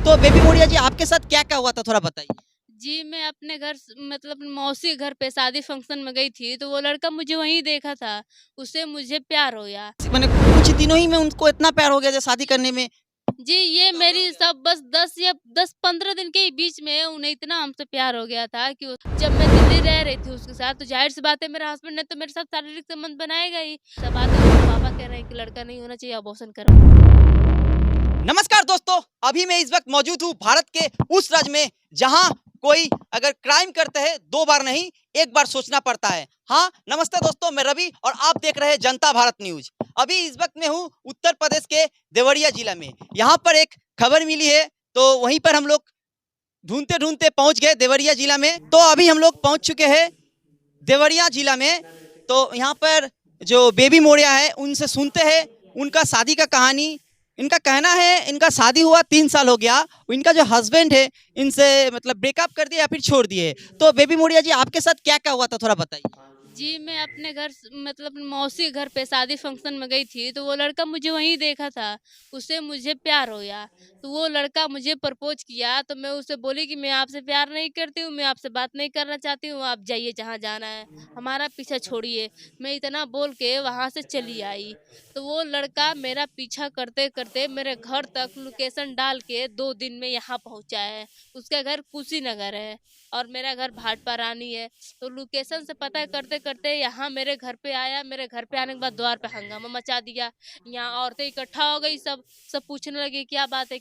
तो बेबी मोरिया जी आपके साथ क्या क्या हुआ था थोड़ा बताइए। जी, मैं अपने घर मतलब अपनी मौसी के घर पे शादी फंक्शन में गई थी, तो वो लड़का मुझे वहीं देखा था, उससे मुझे प्यार हो गया। मैंने कुछ दिनों ही में उनको इतना प्यार हो गया था शादी करने में। जी, ये मेरी सब बस 10 या 10-15 दिन के ही बीच में उन्हें इतना हमसे प्यार हो गया था कि जब मैं दिल्ली रह रही थी उसके साथ, तो ज़ाहिर-सी बात है मेरे हस्बैंड ने तो मेरे साथ शारीरिक संबंध बनाएगा ही। सब बात है उसके पापा कह रहे हैं कि लड़का नहीं होना चाहिए, अबॉर्शन करवाओ। नमस्कार दोस्तों, अभी मैं इस वक्त मौजूद हूँ भारत के उस राज्य में जहाँ कोई अगर क्राइम करते हैं 2 बार नहीं 1 बार सोचना पड़ता है। हाँ, नमस्ते दोस्तों, मैं रवि और आप देख रहे हैं जनता भारत न्यूज। अभी इस वक्त मैं हूँ उत्तर प्रदेश के देवरिया जिला में। यहाँ पर एक खबर मिली है तो वहीं पर हम लोग ढूंढते-ढूंढते पहुंच गए देवरिया जिला में। तो अभी हम लोग पहुंच चुके हैं देवरिया जिला में। तो यहाँ पर जो बेबी मोरिया है उनसे सुनते हैं उनका शादी का कहानी। इनका कहना है इनका शादी हुआ 3 साल हो गया, इनका जो हस्बैंड है इनसे मतलब ब्रेकअप कर दिया या फिर छोड़ दिए। तो बेबी मोरिया जी आपके साथ क्या क्या हुआ था थोड़ा बताइए। जी, मैं अपने घर मतलब अपनी मौसी के घर पे शादी फंक्शन में गई थी, तो वो लड़का मुझे वहीं देखा था, उससे मुझे प्यार हो गया। तो वो लड़का मुझे प्रपोज़ किया, तो मैं उससे बोली कि मैं आपसे प्यार नहीं करती हूँ, मैं आपसे बात नहीं करना चाहती हूँ, आप जाइए जहाँ जाना है, हमारा पीछा छोड़िए। मैं इतना बोल के वहाँ से चली आई। तो वो लड़का मेरा पीछा करते-करते मेरे घर तक लोकेशन डाल के 2 दिन में यहाँ पहुँचा है। उसका घर कुशीनगर है और मेरा घर भाटपा रानी है। तो लोकेशन से पता करते-करते यहाँ मेरे घर पे आया, मेरे घर पे आने के बाद द्वार पे हंगामा मचा दिया। यहाँ औरतें इकट्ठा हो गई सब पूछने लगी क्या बात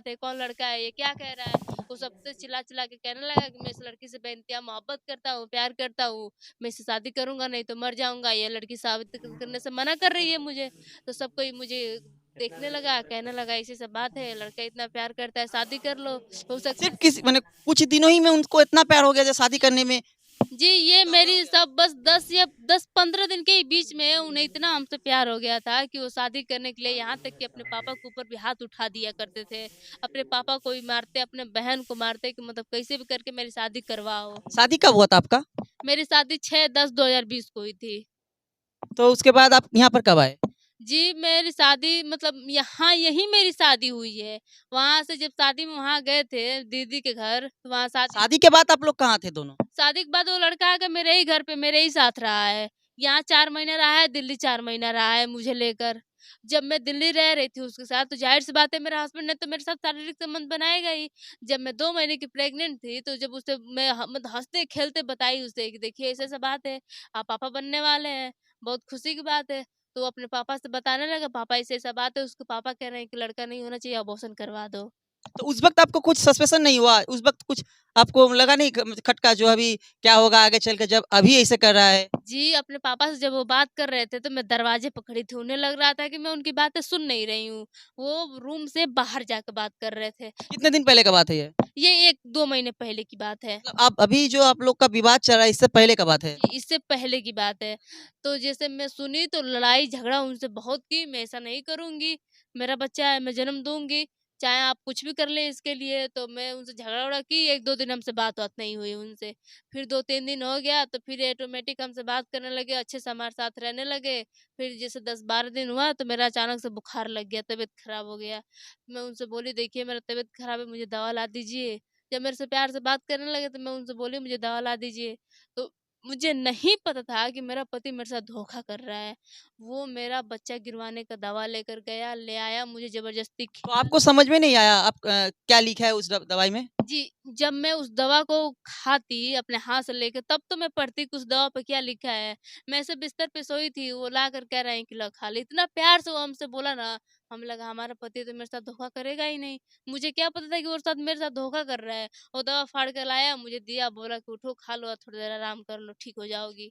है? कौन लड़का है ये? क्या कह रहा है? वो सबसे चिल्ला-चिल्ला के कहने लगा कि मैं इस लड़की से बेइंतहा मोहब्बत करता हूँ, प्यार करता हूँ, मैं इससे शादी करूँगा नहीं तो मर जाऊँगा, ये लड़की शादी करने से मना कर रही है मुझे। तो सब कोई मुझे देखने लगा, कहने लगा ऐसी सब बात है, लड़का इतना प्यार करता है, शादी कर लो, हो सकता सिर्फ किसी मैंने कुछ दिनों ही में उनको इतना प्यार हो गया था शादी करने में। जी, ये मेरी सब बस 10 या 10-15 दिन के ही बीच में उन्हें इतना हमसे प्यार हो गया था कि वो शादी करने के लिए यहाँ तक कि अपने पापा के ऊपर भी हाथ उठा दिया करते थे। अपने पापा को भी मारते, अपने बहन को मारते कि मतलब कैसे भी करके मेरी शादी करवाओ। शादी कब हुआ था आपका? मेरी शादी 6/10/2020 को हुई थी। तो उसके बाद आप यहाँ पर कब आए? जी, मेरी शादी मतलब यहाँ यहीं मेरी शादी हुई है। वहाँ से जब शादी में वहाँ गए थे दीदी के घर, तो वहाँ शादी शादी के बाद आप लोग कहाँ थे दोनों? शादी के बाद वो लड़का आके मेरे ही घर पे मेरे ही साथ रहा है। यहाँ 4 महीने रहा है, दिल्ली 4 महीना रहा है मुझे लेकर। जब मैं दिल्ली रह रही थी उसके साथ तो ज़ाहिर-सी बात है मेरे हस्बैंड ने तो मेरे साथ शारीरिक संबंध बनाएगा ही। जब मैं 2 महीने की प्रेग्नेंट थी तो जब उसे मैं मतलब हँसते-खेलते बताई उसे कि देखिए ऐसा-ऐसा बात है, आप पापा बनने वाले हैं, बहुत खुशी की बात है। तो वो अपने पापा से बताने लगा, पापा ऐसा-ऐसा बात है, उसके पापा कह रहे हैं कि लड़का नहीं होना चाहिए, अबॉर्शन करवा दो। तो उस वक़्त आपको कुछ सस्पेंशन नहीं हुआ? उस वक़्त कुछ आपको लगा नहीं खटका जो अभी क्या होगा आगे चल के जब अभी ऐसे कर रहा है? जी, अपने पापा से जब वो बात कर रहे थे, तो मैं दरवाज़े पे खड़ी थी। उन्हें लग रहा था कि मैं उनकी बातें सुन नहीं रही हूँ। वो रूम से बाहर जाके बात कर रहे थे। कितने दिन पहले का बात है ये? ये 1-2 महीने पहले की बात है। मतलब आप अभी जो आप लोग का विवाद चल रहा है इससे पहले का बात है? जी, इससे पहले की बात है। तो जैसे मैं सुनी तो लड़ाई-झगड़ा उनसे बहुत की, मैं ऐसा नहीं करूँगी, मेरा बच्चा है, मैं जन्म दूँगी, चाहे आप कुछ भी कर लें इसके लिए। तो मैं उनसे झगड़ा-वगड़ा की, 1-2 दिन हमसे बात-वात नहीं हुई उनसे। फिर 2-3 दिन हो गया तो फिर ऑटोमेटिक हमसे बात करने लगे, अच्छे से हमारे साथ रहने लगे। फिर जैसे 10-12 दिन हुआ तो मेरा अचानक से बुखार लग गया, तबीयत खराब हो गया। मैं उनसे बोली देखिए मेरा तबीयत खराब है, मुझे दवा ला दीजिए। जब मेरे से प्यार से बात करने लगे तो मैं उनसे बोली मुझे दवा ला दीजिए। तो मुझे नहीं पता था कि मेरा पति मेरे साथ धोखा कर रहा है। वो मेरा बच्चा गिरवाने का दवा लेकर गया, ले आया, मुझे ज़बरदस्ती तो खिला आपको समझ में नहीं आया आप क्या लिखा है उस दवाई में? जी, जब मैं उस दवा को खाती अपने हाथ से लेके तब तो मैं पढ़ती कि उस दवा पे क्या लिखा है। मैं ऐसे बिस्तर पे सोई थी, वो लाकर कह रहे हैं कि लो खा ले। इतना प्यार से वो हमसे बोला ना, हमें लगा हमारा पति तो मेरे साथ धोखा करेगा ही नहीं। मुझे क्या पता था कि वो मेरे साथ धोखा कर रहा है। वो दवा फाड़ के लाया, मुझे दिया, बोला कि उठो खा लो और थोड़ी देर आराम कर लो, ठीक हो जाओगी।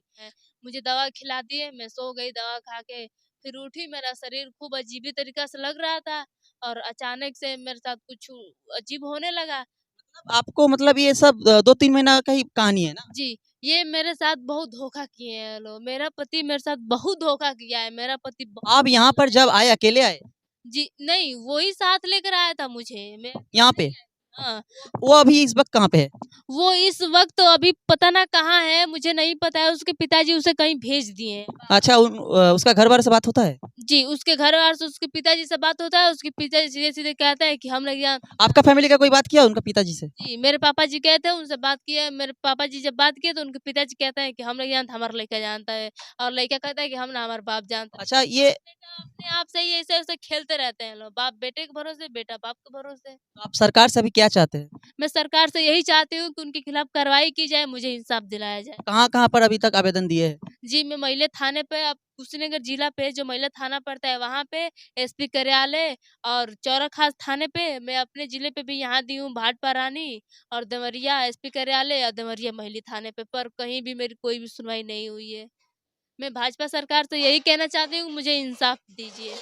मुझे दवा खिला दिए, मैं सो गई दवा खा के। फिर उठी, मेरा शरीर खूब अजीब तरीका से लग रहा था और अचानक से मेरे साथ कुछ अजीब होने लगा। आपको मतलब ये सब 2-3 महीना का ही कहानी है ना? जी, ये मेरे साथ बहुत धोखा किए हैं लोग। मेरा पति मेरे साथ बहुत धोखा किया है। मेरा पति बहुत आप यहाँ पर जब आए अकेले आए? जी, नहीं वो ही साथ लेकर आया था मुझे। मैं यहाँ नहीं पे? आई। हाँ, वो अभी इस वक्त कहाँ पे है? वो इस वक्त तो अभी पता ना कहाँ है, मुझे नहीं पता है। उसके पिताजी उसे कहीं भेज दिए हैं। अच्छा, उसका घर वाले से बात होता है? जी, उसके घर वालों से उसके पिताजी से बात होता है। उसके पिताजी सीधे-सीधे कहता है कि हम लोग यहाँ। आपका फैमिली का कोई बात किया उनका पिताजी से? जी, मेरे पापा जी गए थे, उनसे बात किए। मेरे पापा जी जब बात किए तो उनके पिताजी कहते हैं कि हम लोग जानते, हमारा लड़का जानता है। और लड़का कहता है कि हम ना, हमारा बाप जानता है। अच्छा, ये बेटा अपने आप से ही ऐसे-ऐसे खेलते रहते हैं लोग। बाप बेटे के भरोसे, बेटा बाप के भरोसे। आप सरकार से अभी क्या चाहते हैं? मैं सरकार से यही चाहती हूँ कि उनके खिलाफ कार्रवाई की जाए, मुझे इंसाफ दिलाया जाए। कहाँ-कहाँ पर अभी तक आवेदन दिए हैं? जी, मैं महिला थाने पे, अब कुशीनगर जिला पे जो महिला थाना पड़ता है वहाँ पे, एसपी कार्यालय और चौराखास थाने पे, मैं अपने जिले पे भी यहाँ दी हूँ, भाटपारानी और देवरिया एसपी कार्यालय और देवरिया महिला थाने पे, पर कहीं भी मेरी कोई भी सुनवाई नहीं हुई है। मैं भाजपा सरकार से यही कहना चाहती हूँ, मुझे इंसाफ दीजिए।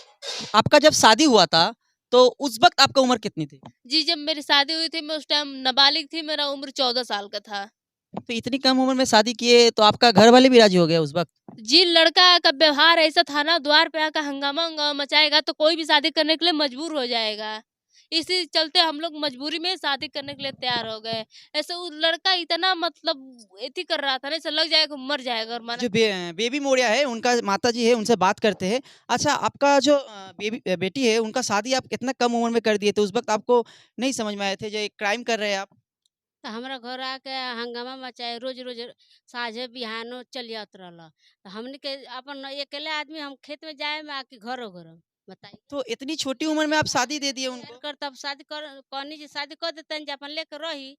आपका जब शादी हुआ था, तो उस वक्त आपका उम्र कितनी थी? जी, जब मेरी शादी हुई थी मैं उस टाइम नाबालिग थी, मेरा उम्र 14 साल का था। तो इतनी कम उम्र में शादी किए, तो आपका घर वाले भी राजी हो गए उस वक्त? जी, लड़का का व्यवहार ऐसा था ना, द्वार पे आकर हंगामा-वंगामा मचाएगा तो कोई भी शादी करने के लिए मजबूर हो जाएगा। इसी चलते हम लोग मजबूरी में शादी करने के लिए तैयार हो गए। ऐसे वो लड़का इतना मतलब एथी कर रहा था ना, ऐसा लग जाएगा मर जाएगा और मना। जो बेबी मोरिया है, उनका माताजी है, उनसे बात करते हैं। अच्छा, आपका जो बेटी है, उनका शादी आप इतना कम उम्र में कर दिए थे, उस वक्त आपको नहीं समझ में आए थे, जो एक क्राइम कर रहे हैं आप? तो हमरा घर आके हंगामा मचाए, रोज-रोज साँझे बिहानो चलियत रहल। तो हमनी के अपन अकेले आदमी हम खेत में जाए में आके घरो-घरो बताई। तो इतनी छोटी उम्र में आप शादी दे दिए तैयार उनको? कर तब शादी कर कहनी जी शादी कर देतन जे अपन लेके रही,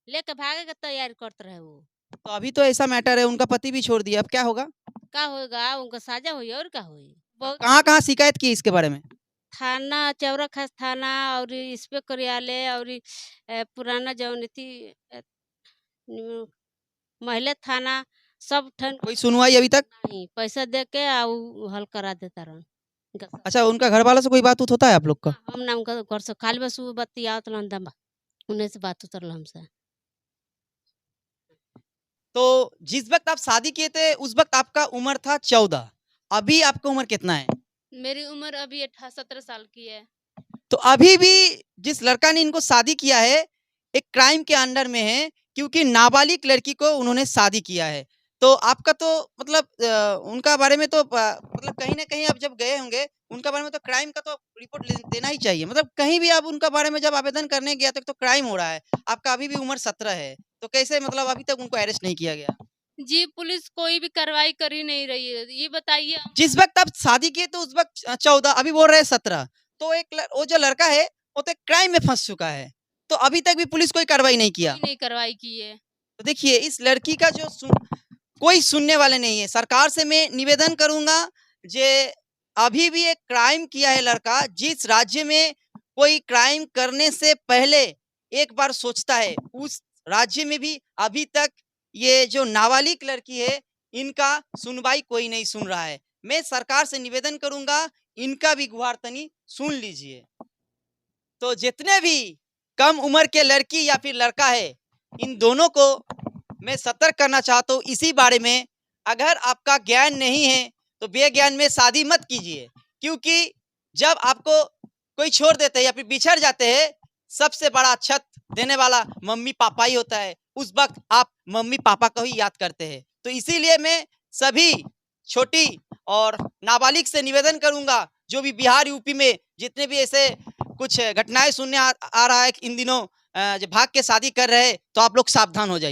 लेके भागे के तैयारी करत रहे वो। तो अभी तो ऐसा मैटर है, उनका पति भी छोड़ दिया, अब क्या होगा? का होएगा उनका साजा होई और का होई? बहुत कहाँ-कहाँ शिकायत की इसके बारे में? थाना चौरखा थाना और इस्पे कार्यालय और पुराना जौन थी न्यू महिला थाना सब ठन कोई सुनवाई अभी तक? नहीं, पैसा दे के उ हल करा देता रहन। इनका सब अच्छा, उनका घर वालों से कोई बात-उत होता है आप लोग का? हम ना उनका घर से खाली बस उ बतियावत रहलन दम उन्हीं से बात होत रहल हमसे। तो जिस वक्त आप शादी किए थे, उस वक्त आपका उम्र था 14, अभी आपका उम्र कितना है? मेरी उम्र अभी 17 साल की है। तो अभी भी जिस लड़का ने इनको शादी किया है, एक क्राइम के अंडर में है, क्योंकि नाबालिग लड़की को उन्होंने शादी किया है। तो आपका तो मतलब उनका बारे में तो मतलब कहीं न कहीं आप जब गए होंगे, उनका बारे में तो क्राइम का तो रिपोर्ट देना ही चाहिए। मतलब कहीं भी आप उनका बारे में जब आवेदन करने गया तो क्राइम हो रहा है। आपका अभी भी उम्र 17 है, तो कैसे मतलब अभी तक उनको अरेस्ट नहीं किया गया? जी, पुलिस कोई भी कार्रवाई कर ही नहीं रही है। ये बताइए हम। जिस वक़्त आप शादी किए तो उस वक़्त 14, अभी बोल रहे हैं 17। तो वो जो लड़का है, वो तो एक क्राइम में फँस चुका है। तो अभी तक भी पुलिस कोई कार्रवाई नहीं किया। कोई नहीं कार्रवाई की है। तो देखिए, इस लड़की का जो कोई सुनने वाले नहीं है। सरकार से मैं निवेदन करूँगा, जे अभी भी एक क्राइम किया है लड़का, जिस राज्य में कोई क्राइम करने से पहले एक बार सोचता है, उस राज्य में भी अभी तक ये जो नाबालिग लड़की है, इनका सुनवाई कोई नहीं सुन रहा है। मैं सरकार से निवेदन करूँगा, इनका भी गुहार तनी सुन लीजिए। तो जितने भी कम उम्र के लड़की या फिर लड़का है, इन दोनों को मैं सतर्क करना चाहता हूँ इसी बारे में। अगर आपका ज्ञान नहीं है, तो बेज्ञान में शादी मत कीजिए, क्योंकि जब आपको कोई छोड़ देते हैं या फिर बिछड़ जाते हैं, सबसे बड़ा छत देने वाला मम्मी-पापा ही होता है। उस वक़्त आप मम्मी-पापा को ही याद करते हैं। तो इसीलिए मैं सभी छोटी और नाबालिग से निवेदन करूँगा, जो भी बिहार, यूपी में जितने भी ऐसे कुछ घटनाएँ सुनने आ रहा है कि इन दिनों जो भाग के शादी कर रहे हैं, तो आप लोग सावधान हो जाइए।